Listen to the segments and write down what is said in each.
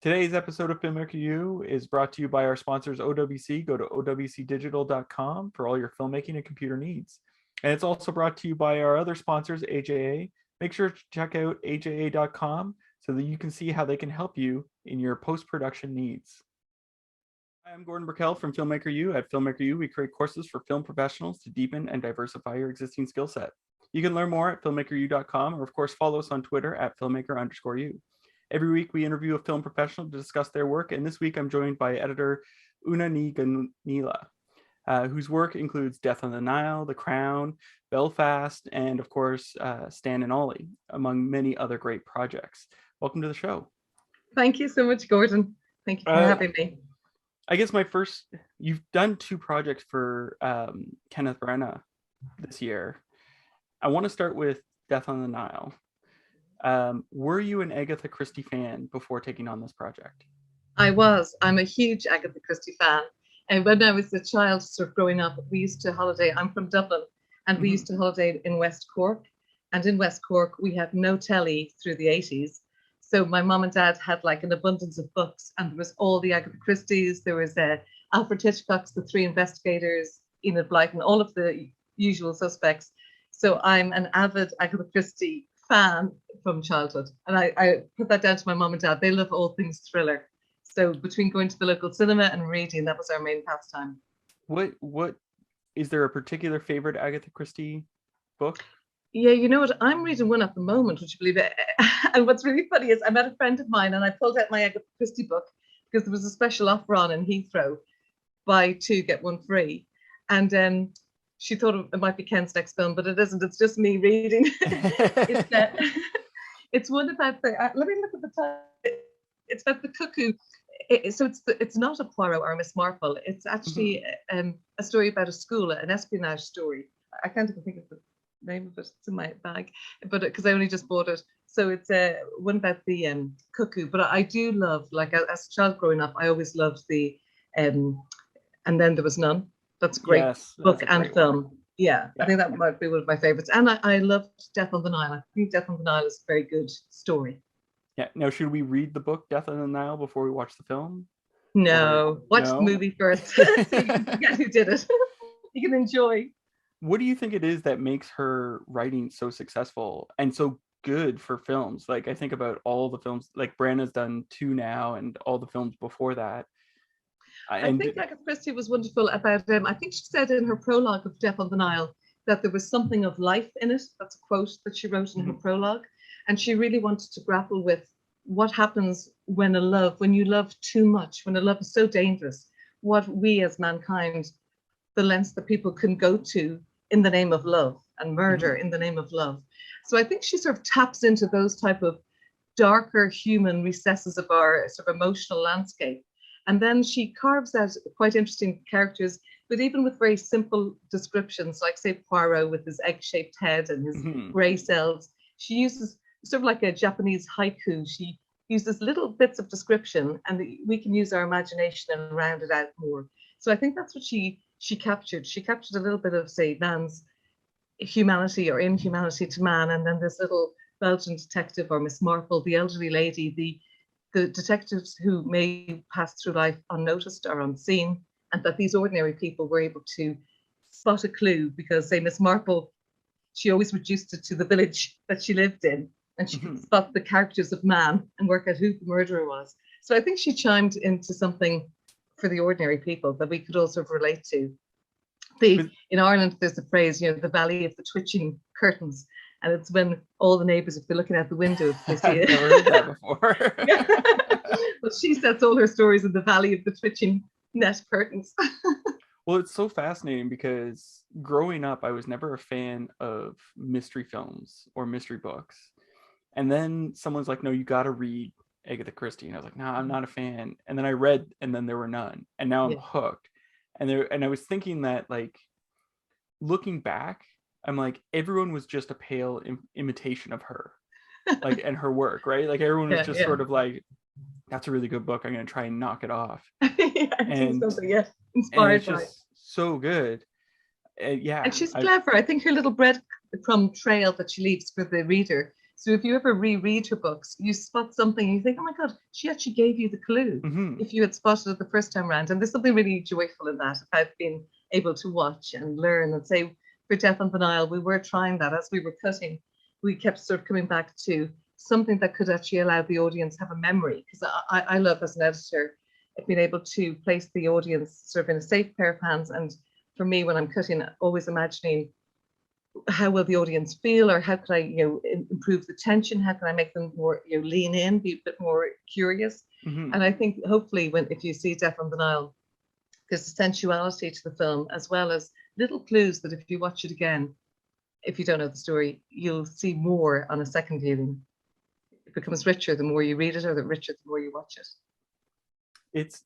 Today's episode of Filmmaker U is brought to you by our sponsors OWC. Go to owcdigital.com for all your filmmaking and computer needs. And it's also brought to you by our other sponsors, AJA. Make sure to check out aja.com so that you can see how they can help you in your post-production needs. Hi, I'm Gordon Burkell from Filmmaker U. At Filmmaker U, we create courses for film professionals to deepen and diversify your existing skill set. You can learn more at filmmakeru.com, or of course follow us on Twitter at filmmaker_u. Every week we interview a film professional to discuss their work, and this week I'm joined by editor Ùna Ní Dhonghaíle, whose work includes Death on the Nile, The Crown, Belfast, and of course Stan and Ollie, among many other great projects. Welcome to the show. Thank you so much, Gordon. Thank you for having me. I guess you've done two projects for Kenneth Branagh this year. I want to start with Death on the Nile. Were you an Agatha Christie fan before taking on this project? I was. I'm a huge Agatha Christie fan. And when I was a child, sort of growing up, we used to holiday. I'm from Dublin, and we used to holiday in West Cork. And in West Cork, we had no telly through the 80s. So my mom and dad had like an abundance of books, and there was all the Agatha Christies. There was Alfred Hitchcock's The Three Investigators, Enid Blyton, all of the usual suspects. So I'm an avid Agatha Christie fan from childhood, and I put that down to my mom and dad. They love all things thriller, so between going to the local cinema and reading, that was our main pastime. What is there a particular favorite Agatha Christie book? Yeah, you know what, I'm reading one at the moment, would you believe it? And what's really funny is I met a friend of mine and I pulled out my Agatha Christie book because there was a special offer on in Heathrow, buy two get one free, and she thought it might be Ken's next film, but it isn't. It's just me reading. It's one about the. Let me look at the title. It's about the cuckoo. It's not a Poirot or a Miss Marple. It's actually a story about a school, an espionage story. I can't even think of the name of it. It's in my bag, but because I only just bought it. So it's one about the cuckoo. But I do love, like as a child growing up, I always loved the And Then There Was None. That's a great book and film. Yeah, I think that might be one of my favorites. And I loved Death on the Nile. I think Death on the Nile is a very good story. Yeah. Now, should we read the book Death on the Nile before we watch the film? No, watch the movie first. So you can forget who did it. You can enjoy. What do you think it is that makes her writing so successful and so good for films? Like, I think about all the films, like Branagh's done 2 now, and all the films before that. I think Agatha Christie was wonderful about I think she said in her prologue of Death on the Nile that there was something of life in it. That's a quote that she wrote in her prologue. And she really wanted to grapple with what happens when you love too much, when a love is so dangerous, what we as mankind, the lengths that people can go to in the name of love, and murder in the name of love. So I think she sort of taps into those type of darker human recesses of our sort of emotional landscape. And then she carves out quite interesting characters, but even with very simple descriptions, like say Poirot with his egg-shaped head and his grey cells. She uses sort of like a Japanese haiku. She uses little bits of description, and we can use our imagination and round it out more. So I think that's what she captured. She captured a little bit of, say, man's humanity or inhumanity to man, and then this little Belgian detective, or Miss Marple, the elderly lady, the detectives who may pass through life unnoticed or unseen, and that these ordinary people were able to spot a clue because, say, Miss Marple, she always reduced it to the village that she lived in, and she could spot the characters of man and work out who the murderer was. So I think she chimed into something for the ordinary people that we could also relate to. In Ireland, there's a phrase, the valley of the twitching curtains. And it's when all the neighbours, if they're looking out the window, they see it. I've never heard that before. Well, she sets all her stories in the valley of the twitching net curtains. Well, it's so fascinating because growing up, I was never a fan of mystery films or mystery books. And then someone's like, no, you got to read Agatha Christie. And I was like, no, I'm not a fan. And then I read, and then there were none. And now I'm hooked. And I was thinking that, like, looking back, I'm like, everyone was just a pale imitation of her, like, and her work, right? Like, everyone was just sort of like, that's a really good book, I'm going to try and knock it off. Inspired by it. So good. And she's clever. I think her little breadcrumb trail that she leaves for the reader So if you ever reread her books, you spot something and you think, oh my God, she actually gave you the clue if you had spotted it the first time around. And there's something really joyful in that. I've been able to watch and learn and say, for Death on the Nile, we were trying that as we were cutting. We kept sort of coming back to something that could actually allow the audience have a memory. Because I love, as an editor, being able to place the audience sort of in a safe pair of hands. And for me, when I'm cutting, always imagining how will the audience feel, or how could I, improve the tension? How can I make them more, lean in, be a bit more curious? And I think hopefully if you see Death on the Nile, there's a sensuality to the film, as well as little clues that if you watch it again, if you don't know the story, you'll see more on a second viewing. It becomes richer the more you read it, or the richer the more you watch it.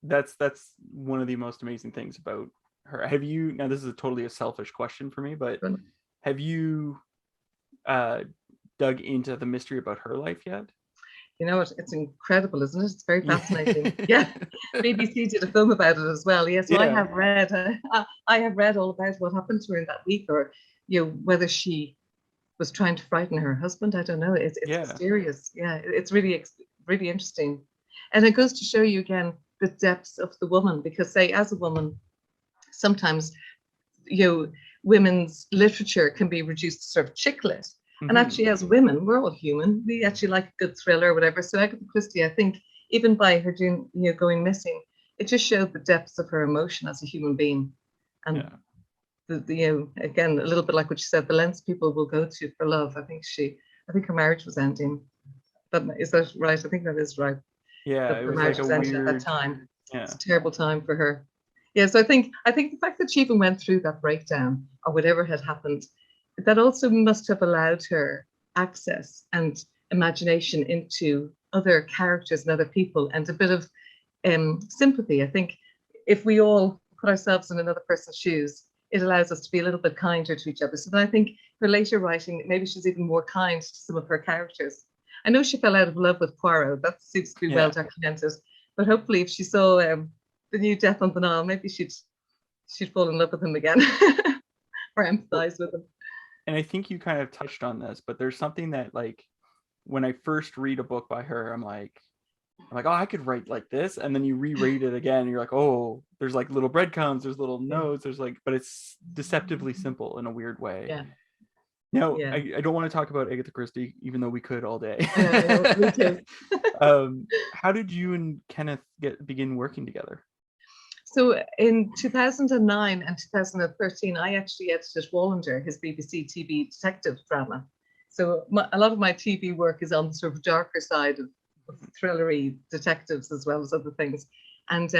That's one of the most amazing things about her. Have you, now this is totally a selfish question for me, but have you dug into the mystery about her life yet? You know what? It's incredible, isn't it? It's very fascinating. Yeah, BBC did a film about it as well. Yes, I have read. I have read all about what happened to her in that week, or whether she was trying to frighten her husband. I don't know. It's mysterious. Yeah, it's really interesting, and it goes to show you again the depths of the woman. Because, say, as a woman, sometimes women's literature can be reduced to sort of chick lit. And actually, as women, we're all human. We actually like a good thriller or whatever. So Agatha Christie, I think, even by her doing, going missing, it just showed the depths of her emotion as a human being. And again, a little bit like what you said, the lengths people will go to for love. I think her marriage was ending. But is that right? I think that is right. Yeah, it was like a weird at that time. Yeah. It's a terrible time for her. Yeah, so I think the fact that she even went through that breakdown or whatever had happened, that also must have allowed her access and imagination into other characters and other people, and a bit of sympathy. I think if we all put ourselves in another person's shoes, it allows us to be a little bit kinder to each other. So I think her later writing, maybe she's even more kind to some of her characters. I know she fell out of love with Poirot. That seems to be well documented. But hopefully, if she saw the new Death on the Nile, maybe she'd fall in love with him again or empathize with him. And I think you kind of touched on this, but there's something that, like, when I first read a book by her, I'm like, oh, I could write like this. And then you reread it again, and you're like, oh, there's like little breadcrumbs, there's little notes, there's like, but it's deceptively simple in a weird way. Yeah. Now, I don't want to talk about Agatha Christie, even though we could all day. Me too. How did you and Kenneth begin working together? So in 2009 and 2013, I actually edited Wallander, his BBC TV detective drama. So a lot of my TV work is on the sort of darker side of thrillery detectives as well as other things. And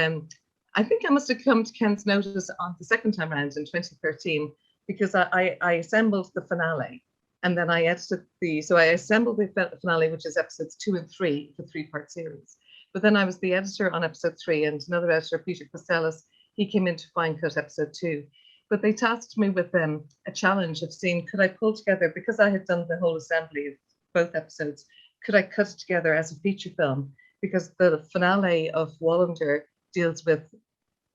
I think I must have come to Ken's notice on the second time around in 2013, because I assembled the finale, and then I edited I assembled the finale, which is episodes 2 and 3, the 3-part series. But then I was the editor on episode 3, and another editor, Peter Costellas, he came in to fine cut episode 2. But they tasked me with a challenge of seeing, could I pull together, because I had done the whole assembly of both episodes, could I cut it together as a feature film? Because the finale of Wallander deals with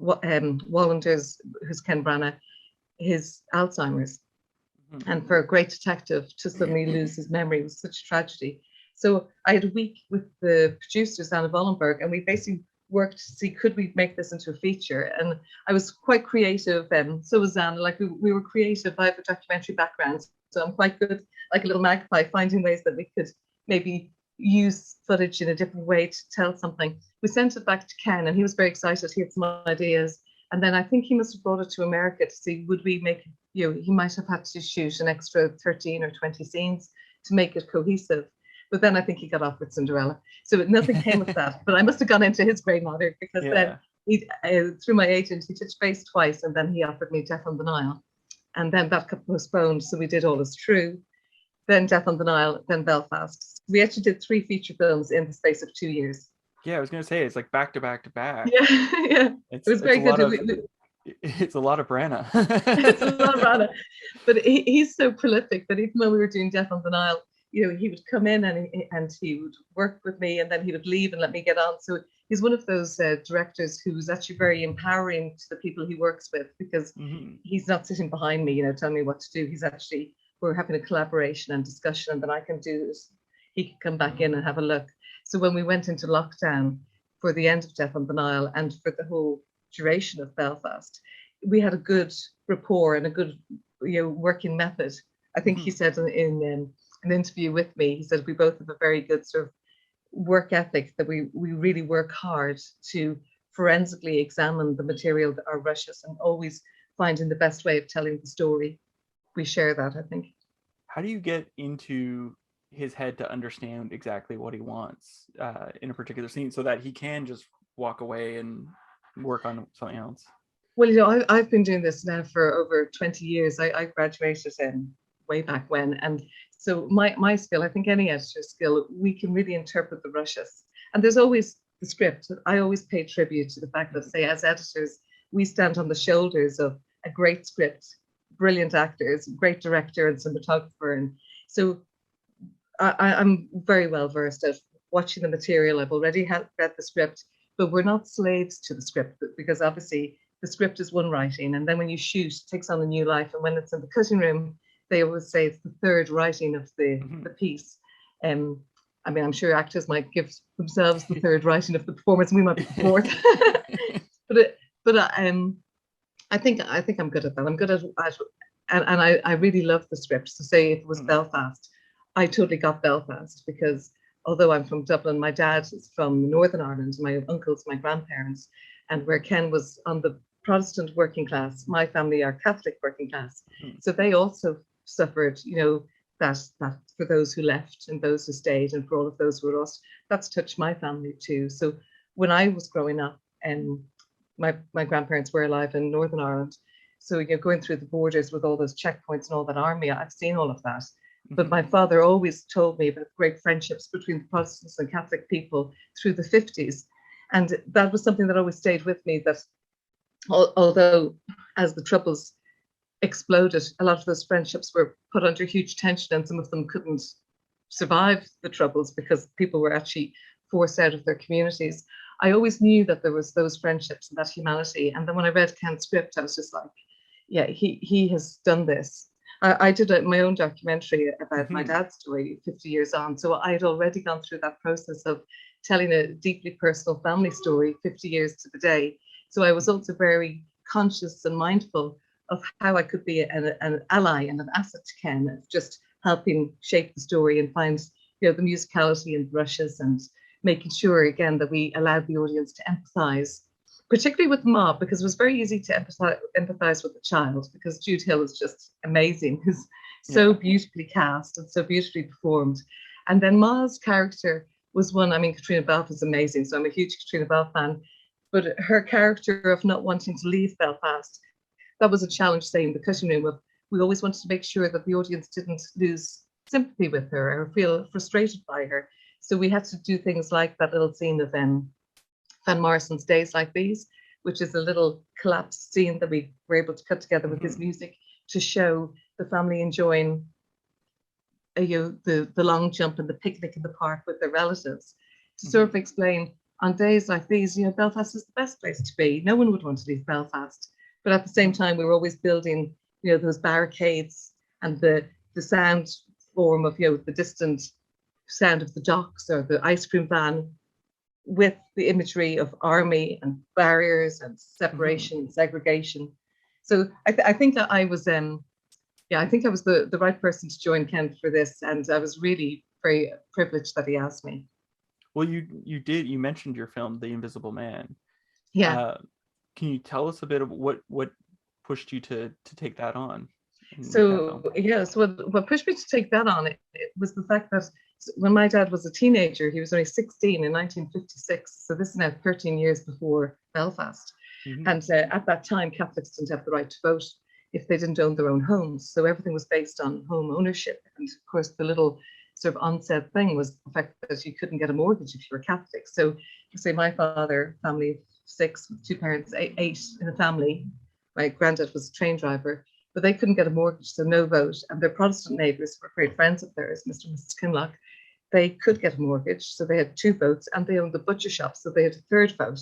Wallander's, who's Ken Branagh, his Alzheimer's. And for a great detective to suddenly lose his memory was such a tragedy. So I had a week with the producers, Anna Vollenberg, and we basically worked to see, could we make this into a feature? And I was quite creative, and so was Anna. Like we were creative. I have a documentary background, so I'm quite good, like a little magpie, finding ways that we could maybe use footage in a different way to tell something. We sent it back to Ken, and he was very excited. He had some ideas. And then I think he must have brought it to America to see, would we make, he might have had to shoot an extra 13 or 20 scenes to make it cohesive. But then I think he got off with Cinderella. So nothing came of that. But I must have gone into his grey matter, because then he, through my agent, he touched base twice, and then he offered me Death on the Nile. And then that got postponed. So we did All Is True, then Death on the Nile, then Belfast. We actually did 3 feature films in the space of 2 years. Yeah, I was going to say, it's like back to back to back. Yeah. It was very good. It's a lot of Branagh. It's a lot of Branagh. But he's so prolific that even when we were doing Death on the Nile, he would come in and he would work with me, and then he would leave and let me get on. So he's one of those directors who's actually very empowering to the people he works with, because he's not sitting behind me, telling me what to do. He's actually we're having a collaboration and discussion, and then I can do this. He can come back in and have a look. So when we went into lockdown for the end of Death on the Nile and for the whole duration of Belfast, we had a good rapport and a good, working method. I think he said in an interview with me, he said we both have a very good sort of work ethic, that we really work hard to forensically examine the material that are rushes and always finding the best way of telling the story. We share that, I think. How do you get into his head to understand exactly what he wants in a particular scene so that he can just walk away and work on something else? Well, I've been doing this now for over 20 years. I graduated way back when. And so my skill, I think any editor's skill, we can really interpret the rushes. And there's always the script. I always pay tribute to the fact that, say, as editors, we stand on the shoulders of a great script, brilliant actors, great director and cinematographer. And so I'm very well versed at watching the material. I've already read the script, but we're not slaves to the script, because obviously the script is one writing, and then when you shoot, it takes on a new life. And when it's in the cutting room, they always say it's the third writing of the piece. I mean, I'm sure actors might give themselves the third writing of the performance, and we might be the fourth. but I think I'm good at that. I'm good at and I really love the script. So say if it was Belfast, I totally got Belfast, because although I'm from Dublin, my dad is from Northern Ireland, my uncles, my grandparents, and where Ken was on the Protestant working class, my family are Catholic working class. So they also suffered, that for those who left and those who stayed, and for all of those who were lost, that's touched my family too. So when I was growing up, my grandparents were alive in Northern Ireland. So going through the borders with all those checkpoints and all that army, I've seen all of that. But my father always told me about great friendships between the Protestants and Catholic people through the 50s. And that was something that always stayed with me, that although as the Troubles exploded, a lot of those friendships were put under huge tension, and some of them couldn't survive the Troubles because people were actually forced out of their communities. I always knew that there was those friendships and that humanity. And then when I read Ken's script, I was just like, yeah, he has done this. I did my own documentary about my dad's story 50 years on. So I had already gone through that process of telling a deeply personal family story 50 years to the day. So I was also very conscious and mindful of how I could be an ally and an asset to Ken, of just helping shape the story and find, the musicality and brushes, and making sure again that we allowed the audience to empathize, particularly with Mob, because it was very easy to empathize with the child, because Jude Hill is just amazing. He's so beautifully cast and so beautifully performed. And then Ma's character was one, Katrina Balfe is amazing, so I'm a huge Katrina Balfe fan, but her character of not wanting to leave Belfast, that was a challenge, say, in the cutting room, of we always wanted to make sure that the audience didn't lose sympathy with her or feel frustrated by her. So we had to do things like that little scene of Van Morrison's Days Like These, which is a little collapsed scene that we were able to cut together with his music to show the family enjoying the long jump and the picnic in the park with their relatives, to sort of explain, on days like these, Belfast is the best place to be. No one would want to leave Belfast. But at the same time, we were always building, those barricades and the sound form of, the distant sound of the docks or the ice cream van, with the imagery of army and barriers and separation and segregation. So I think that I was, I think I was the right person to join Ken for this, and I was really very privileged that he asked me. Well, you mentioned your film, The Invisible Man. Yeah. Can you tell us a bit of what pushed you to take that on? So what pushed me to take that on, it was the fact that when my dad was a teenager, he was only 16 in 1956. So this is now 13 years before Belfast. And at that time, Catholics didn't have the right to vote if they didn't own their own homes. So everything was based on home ownership. And of course, the little sort of unsaid thing was the fact that you couldn't get a mortgage if you were Catholic. So say my father, family of 6, with 2 parents, 8 in a family. My granddad was a train driver, but they couldn't get a mortgage, so no vote. And their Protestant neighbours were great friends of theirs, Mr. and Mrs. Kinloch. They could get a mortgage, so they had 2 votes, and they owned the butcher shop, so they had a 3rd vote.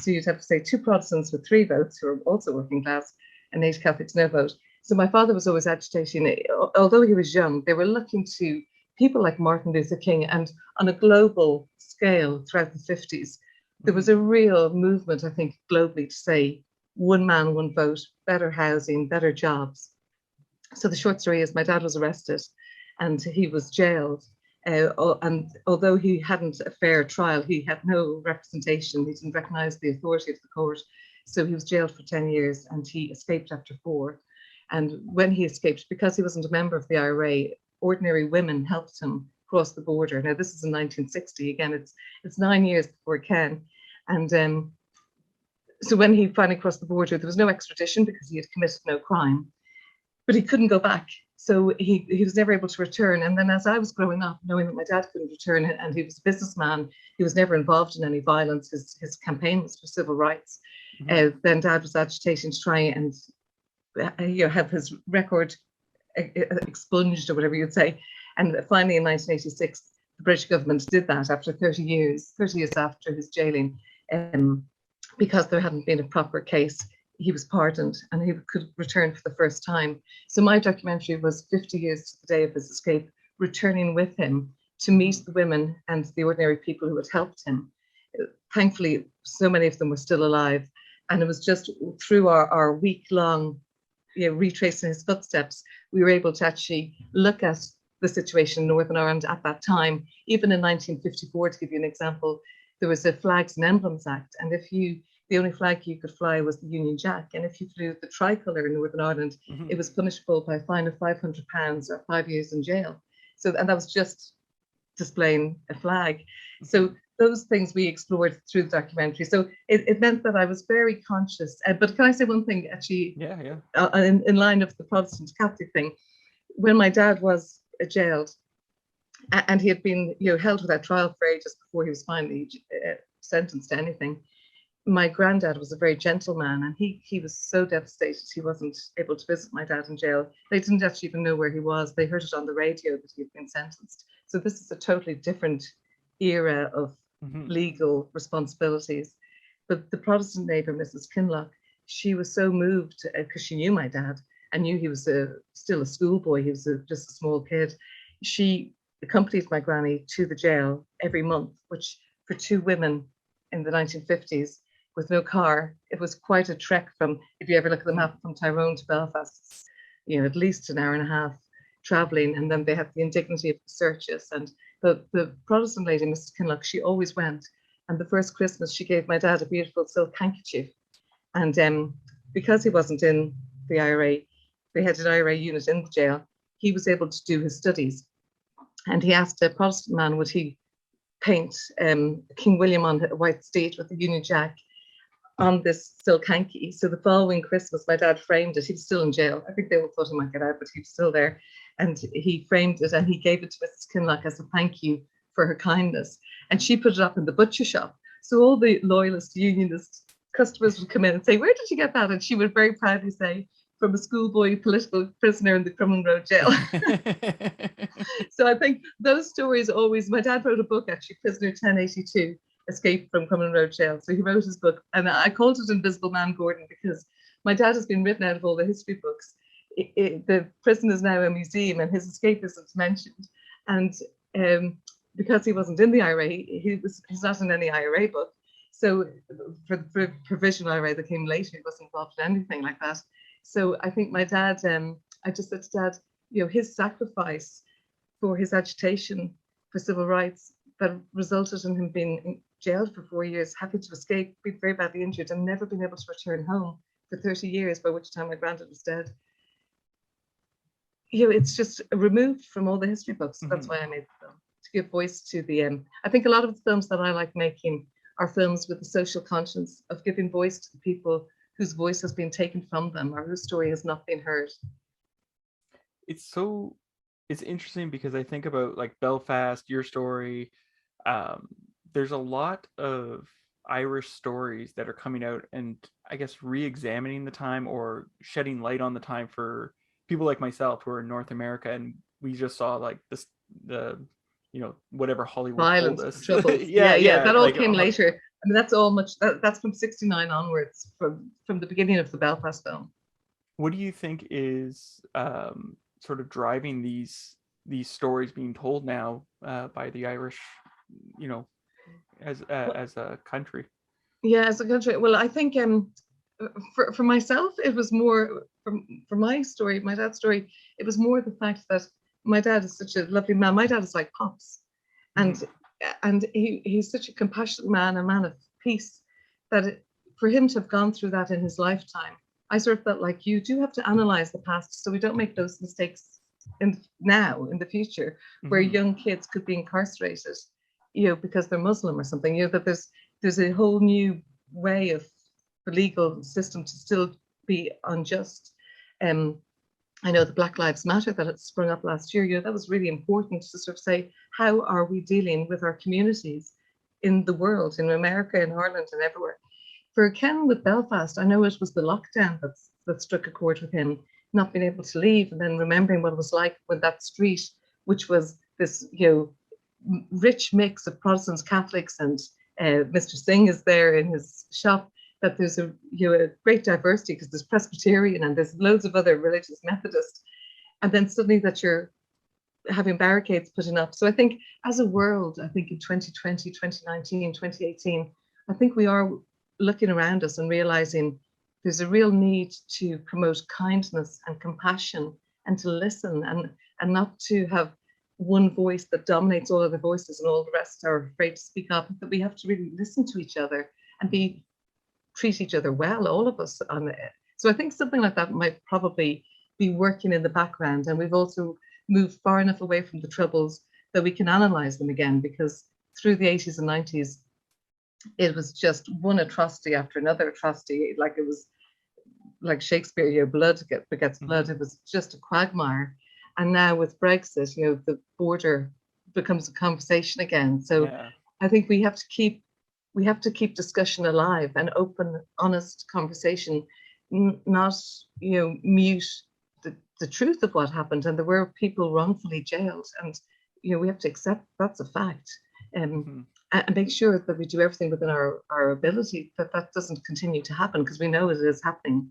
So you'd have to say 2 Protestants with 3 votes, who are also working class, and 8 Catholics, no vote. So my father was always agitating. Although he was young, they were looking to people like Martin Luther King, and on a global scale throughout the 50s, there was a real movement, I think, globally to say one man, one vote, better housing, better jobs. So the short story is my dad was arrested and he was jailed. And although he hadn't a fair trial, he had no representation. He didn't recognize the authority of the court. So he was jailed for 10 years and he escaped after 4. And when he escaped, because he wasn't a member of the IRA, ordinary women helped him cross the border. Now, this is in 1960. Again, it's 9 years before Ken. And so when he finally crossed the border, there was no extradition because he had committed no crime, but he couldn't go back. So he was never able to return. And then as I was growing up, knowing that my dad couldn't return and he was a businessman, he was never involved in any violence. His campaign was for civil rights. Then Dad was agitating to try and have his record expunged or whatever you'd say. And finally in 1986, the British government did that after 30 years after his jailing, because there hadn't been a proper case. He was pardoned and he could return for the first time. So my documentary was 50 years to the day of his escape, returning with him to meet the women and the ordinary people who had helped him. Thankfully, so many of them were still alive. And it was just through our week-long retracing his footsteps, we were able to actually look at the situation in Northern Ireland at that time. Even in 1954, to give you an example, there was a Flags and Emblems Act. And the only flag you could fly was the Union Jack. And if you flew the tricolour in Northern Ireland, it was punishable by a fine of £500 or 5 years in jail. And that was just displaying a flag. So those things we explored through the documentary. So it meant that I was very conscious. But can I say one thing, actually? Yeah. In line of the Protestant Catholic thing, when my dad was jailed, and he had been held without trial for ages before he was finally sentenced to anything, my granddad was a very gentle man, and he was so devastated he wasn't able to visit my dad in jail. They didn't actually even know where he was. They heard it on the radio that he had been sentenced. So this is a totally different era of legal responsibilities. But the Protestant neighbour, Mrs. Kinloch, she was so moved because she knew my dad and knew he was still a schoolboy. He was just a small kid. She accompanied my granny to the jail every month, which for 2 women in the 1950s with no car, it was quite a trek from, if you ever look at the map, from Tyrone to Belfast, at least an hour and a half traveling. And then they had the indignity of the searches. And the Protestant lady, Mrs. Kinloch, she always went. And the first Christmas, she gave my dad a beautiful silk handkerchief. And because he wasn't in the IRA, they had an IRA unit in the jail, he was able to do his studies. And he asked a Protestant man, would he paint King William on a white steed with the Union Jack on this silk hanky. So the following Christmas, my dad framed it. He was still in jail. I think they all thought he might get out, but he was still there. And he framed it and he gave it to Mrs. Kinloch as a thank you for her kindness. And she put it up in the butcher shop. So all the loyalist, unionist customers would come in and say, where did you get that? And she would very proudly say, from a schoolboy political prisoner in the Crumlin Road jail. So I think those stories always, my dad wrote a book actually, Prisoner 1082, Escape from Crumlin Road jail. So he wrote his book and I called it Invisible Man Gordon because my dad has been written out of all the history books. The prison is now a museum and his escape isn't mentioned. And because he wasn't in the IRA, he's not in any IRA book. So for the provisional IRA that came later, he wasn't involved in anything like that. So I think my dad, I just said to Dad, his sacrifice for his agitation for civil rights that resulted in him being jailed for 4 years, having to escape, being very badly injured and never being able to return home for 30 years, by which time my granddad was dead. It's just removed from all the history books. That's why I made the film, to give voice to the, I think a lot of the films that I like making are films with the social conscience of giving voice to the people whose voice has been taken from them or whose story has not been heard. It's interesting because I think about like Belfast, your story. There's a lot of Irish stories that are coming out and I guess re-examining the time or shedding light on the time for people like myself who are in North America, and we just saw like whatever Hollywood violence, told us. troubles. yeah, that all came later. I mean, that's all much. That's from '69 onwards, from the beginning of the Belfast film. What do you think is sort of driving these stories being told now by the Irish, you know, as a country? Yeah, as a country. Well, I think for myself, it was more for my story, my dad's story. It was more the fact that my dad is such a lovely man. My dad is like Pops, and he's such a compassionate man, a man of peace, that for him to have gone through that in his lifetime, I sort of felt like you do have to analyze the past so we don't make those mistakes in the future, where young kids could be incarcerated, because they're Muslim or something. That there's a whole new way of the legal system to still be unjust. I know the Black Lives Matter that had sprung up last year, that was really important to sort of say, how are we dealing with our communities in the world, in America, in Ireland, and everywhere? For Ken with Belfast, I know it was the lockdown that struck a chord with him, not being able to leave, and then remembering what it was like when that street, which was this, rich mix of Protestants, Catholics, and Mr. Singh is there in his shop, that there's a great diversity because there's Presbyterian and there's loads of other religious Methodists, and then suddenly that you're having barricades putting up. So I think as a world, I think in 2020, 2019, 2018, I think we are looking around us and realizing there's a real need to promote kindness and compassion and to listen and not to have one voice that dominates all other voices and all the rest are afraid to speak up, that we have to really listen to each other and treat each other well, all of us on it. So I think something like that might probably be working in the background. And we've also moved far enough away from the Troubles that we can analyze them again, because through the 80s and 90s, it was just one atrocity after another atrocity. Like it was like Shakespeare, blood begets blood. It was just a quagmire. And now with Brexit, the border becomes a conversation again. So I think we have to keep discussion alive and open, honest conversation, not mute the truth of what happened. And there were people wrongfully jailed, and we have to accept that's a fact, and make sure that we do everything within our ability that doesn't continue to happen, because we know it is happening.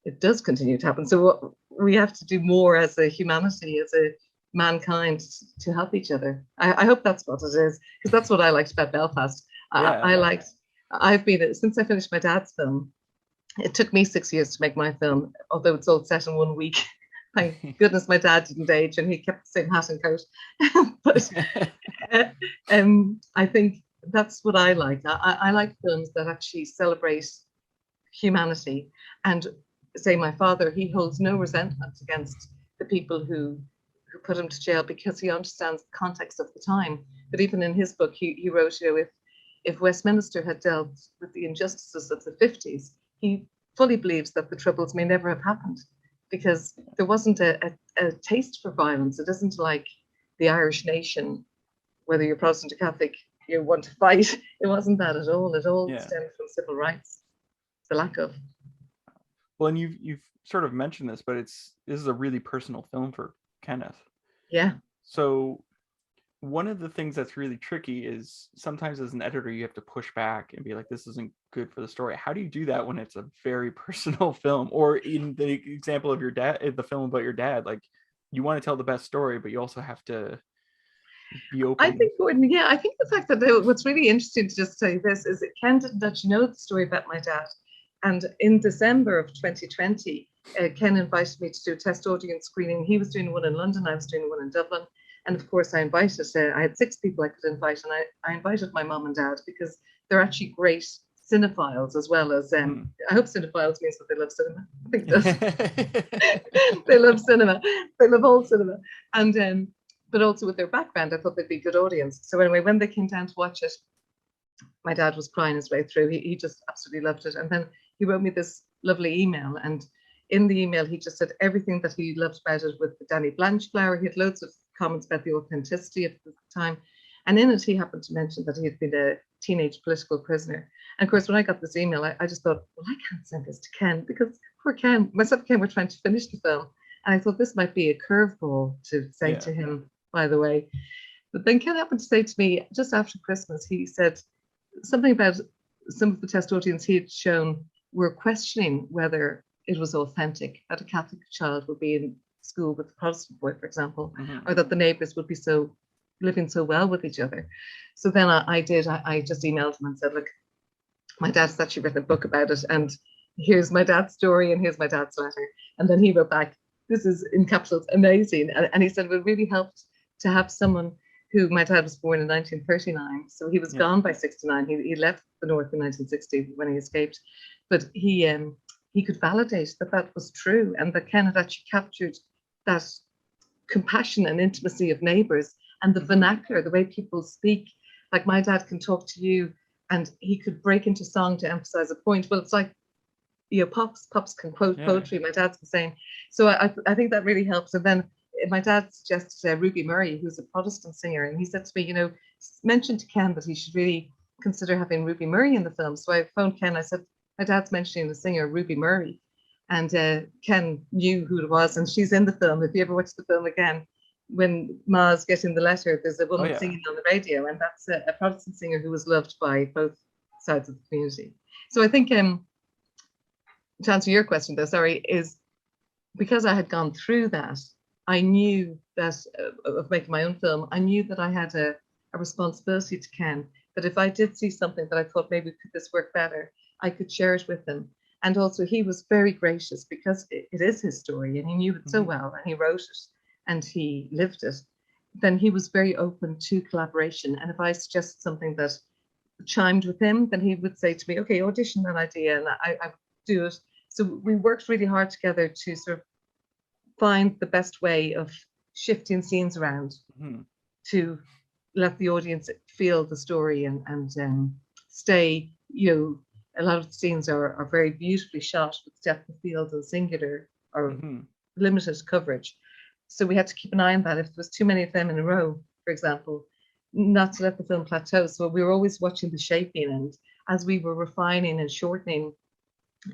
It does continue to happen. So we have to do more as a humanity, as a mankind, to help each other. I hope that's what it is, because that's what I liked about Belfast. I've been, since I finished my dad's film, it took me 6 years to make my film, although it's all set in 1 week. Thank goodness my dad didn't age and he kept the same hat and coat. But I think that's what I like. I like films that actually celebrate humanity. And say my father, he holds no resentment against the people who put him to jail, because he understands the context of the time. But even in his book, he wrote, if Westminster had dealt with the injustices of the 50s, he fully believes that the Troubles may never have happened, because there wasn't a taste for violence. It isn't like the Irish nation, whether you're Protestant or Catholic, you want to fight. It wasn't that at all. It all stemmed from civil rights, the lack of. Well, and you've sort of mentioned this, but this is a really personal film for Kenneth. Yeah. So one of the things that's really tricky is sometimes as an editor, you have to push back and be like, this isn't good for the story. How do you do that when it's a very personal film? Or in the example of your dad, the film about your dad, like you want to tell the best story, but you also have to be open. I think, Gordon, I think the fact that what's really interesting to just say this is that Ken didn't actually know the story about my dad. And in December of 2020, Ken invited me to do a test audience screening. He was doing one in London, I was doing one in Dublin. And of course, I had 6 people I could invite, and I invited my mom and dad because they're actually great cinephiles, as well as, I hope cinephiles means that they love cinema. I think it does. They love cinema. They love all cinema. And but also with their background, I thought they'd be a good audience. So anyway, when they came down to watch it, my dad was crying his way through. He just absolutely loved it. And then he wrote me this lovely email, and in the email, he just said everything that he loved about it with the Danny Blanchflower. He had loads of comments about the authenticity of the time. And in it, he happened to mention that he had been a teenage political prisoner. And of course, when I got this email, I just thought, well, I can't send this to Ken, because poor Ken, myself and Ken were trying to finish the film. And I thought this might be a curveball to say to him, by the way. But then Ken happened to say to me just after Christmas, he said something about some of the test audience he had shown were questioning whether it was authentic, that a Catholic child would be in school with a Protestant boy, for example, or that the neighbours would be living so well with each other. So then I just emailed him and said, look, my dad's actually written a book about it, and here's my dad's story and here's my dad's letter. And then he wrote back, this is in capitals, amazing. And he said, it really helped to have someone who, my dad was born in 1939, so he was gone by 69. He left the North in 1960 when he escaped, but he could validate that was true, and that Ken had actually captured that compassion and intimacy of neighbours, and the vernacular, the way people speak. Like my dad can talk to you and he could break into song to emphasize a point. Well, it's like, Pops can quote poetry. My dad's the same. So I think that really helps. And then my dad suggested Ruby Murray, who's a Protestant singer, and he said to me, mention to Ken that he should really consider having Ruby Murray in the film. So I phoned Ken. I said, my dad's mentioning the singer Ruby Murray, and Ken knew who it was, and she's in the film. If you ever watch the film again, when Ma's getting the letter, there's a woman singing on the radio, and that's a Protestant singer who was loved by both sides of the community. So I think, to answer your question though, is because I had gone through that, I knew that of making my own film, I knew that I had a responsibility to Ken, that if I did see something that I thought maybe could this work better, I could share it with him. And also he was very gracious, because it is his story and he knew it so well, and he wrote it and he lived it. Then he was very open to collaboration. And if I suggested something that chimed with him, then he would say to me, okay, audition that idea, and I would do it. So we worked really hard together to sort of find the best way of shifting scenes around to let the audience feel the story and stay, a lot of the scenes are very beautifully shot with depth of field and singular or limited coverage. So we had to keep an eye on that. If there was too many of them in a row, for example, not to let the film plateau. So we were always watching the shaping, and as we were refining and shortening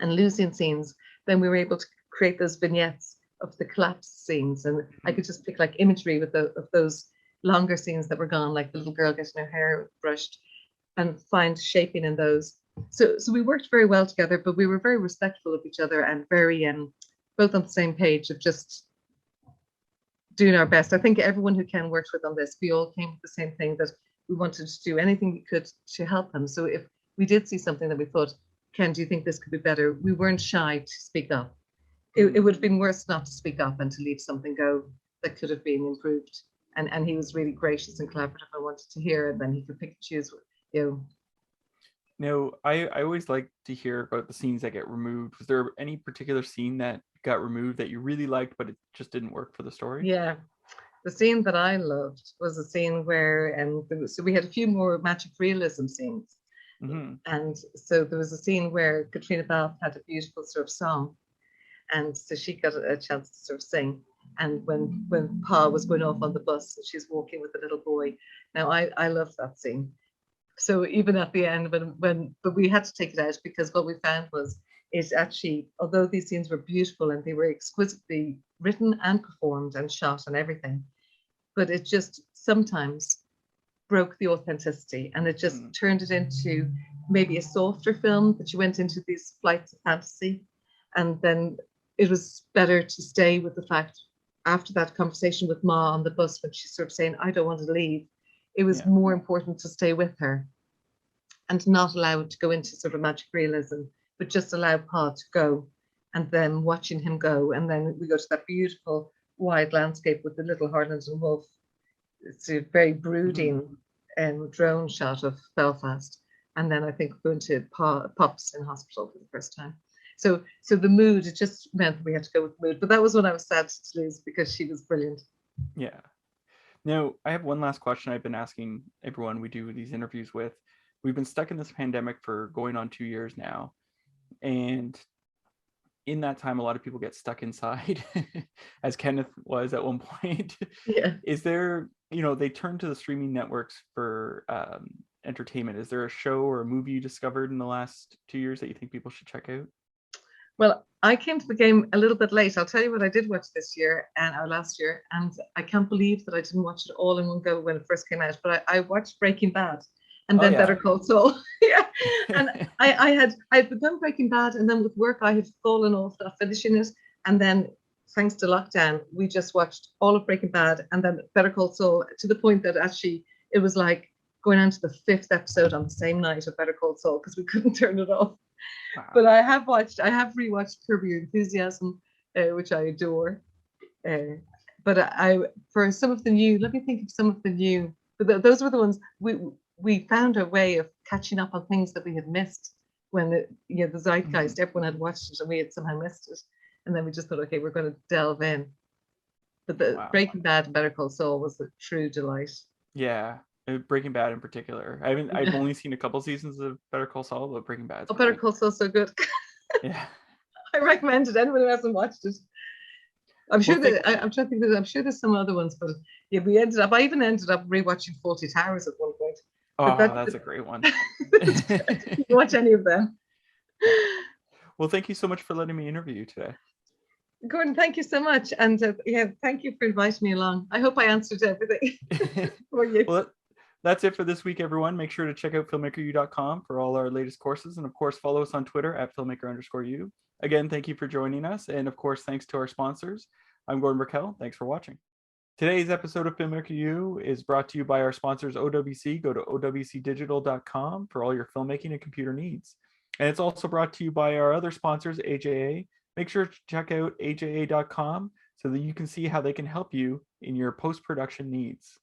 and losing scenes, then we were able to create those vignettes of the collapsed scenes. And I could just pick like imagery of those longer scenes that were gone, like the little girl getting her hair brushed, and find shaping in those. So we worked very well together, but we were very respectful of each other and very both on the same page of just doing our best. I think everyone who Ken worked with on this, we all came with the same thing, that we wanted to do anything we could to help him. So if we did see something that we thought, Ken, do you think this could be better? We weren't shy to speak up. It would have been worse not to speak up and to leave something go that could have been improved. And he was really gracious and collaborative. I wanted to hear, and then he could pick and choose, No, I always like to hear about the scenes that get removed. Was there any particular scene that got removed that you really liked, but it just didn't work for the story? Yeah. The scene that I loved was a scene where, so we had a few more magic realism scenes. And so there was a scene where Katrina Balfe had a beautiful sort of song. And so she got a chance to sort of sing. And when Pa was going off on the bus, she's walking with a little boy. Now, I loved that scene. So even at the end, but we had to take it out, because what we found was it actually, although these scenes were beautiful and they were exquisitely written and performed and shot and everything, but it just sometimes broke the authenticity, and it just turned it into maybe a softer film, that you went into these flights of fantasy. And then it was better to stay with the fact, after that conversation with Ma on the bus, when she's sort of saying, I don't want to leave, it was more important to stay with her and not allow it to go into sort of magic realism, but just allow Pa to go, and then watching him go. And then we go to that beautiful wide landscape with the little Harlington wolf. It's a very brooding drone shot of Belfast. And then I think we're going to Pops in hospital for the first time. So the mood, it just meant we had to go with the mood. But that was when I was sad to lose, because she was brilliant. Yeah. Now, I have one last question I've been asking everyone we do these interviews with. We've been stuck in this pandemic for going on 2 years now. And in that time, a lot of people get stuck inside, as Kenneth was at one point. Yeah. Is there, they turn to the streaming networks for entertainment. Is there a show or a movie you discovered in the last 2 years that you think people should check out? Well, I came to the game a little bit late. I'll tell you what I did watch this year or last year, and I can't believe that I didn't watch it all in one go when it first came out. But I watched Breaking Bad, and then yeah. Better Call Saul. Yeah, and I had begun Breaking Bad, and then with work I had fallen off that finishing it, and then thanks to lockdown we just watched all of Breaking Bad and then Better Call Saul, to the point that actually it was like going on to the 5th episode on the same night of Better Call Saul because we couldn't turn it off. Wow. But I have rewatched Curb Your Enthusiasm, which I adore. But for some of the new, let me think of some of the new. Those were the ones we found a way of catching up on things that we had missed when the zeitgeist, everyone had watched it and we had somehow missed it, and then we just thought, okay, we're going to delve in. But the Breaking Bad and Better Call Saul was a true delight. Yeah, Breaking Bad in particular. I've only seen a couple seasons of Better Call Saul, but Breaking Bad. Better Call Saul's so good. Yeah, I recommend it. Anyone who hasn't watched it. I'm sure I'm trying to think. I'm sure there's some other ones, but yeah, I even ended up rewatching Fawlty Towers at one point. Oh, that's a great one. Watch any of them. Well, thank you so much for letting me interview you today. Gordon, thank you so much, and thank you for inviting me along. I hope I answered everything for you. Well, that's it for this week, everyone. Make sure to check out filmmakeru.com for all our latest courses, and of course, follow us on Twitter at filmmaker_you. Again, thank you for joining us, and of course, thanks to our sponsors. I'm Gordon Burkell. Thanks for watching. Today's episode of Filmmaker U is brought to you by our sponsors, OWC. Go to owcdigital.com for all your filmmaking and computer needs. And it's also brought to you by our other sponsors, AJA. Make sure to check out aja.com so that you can see how they can help you in your post-production needs.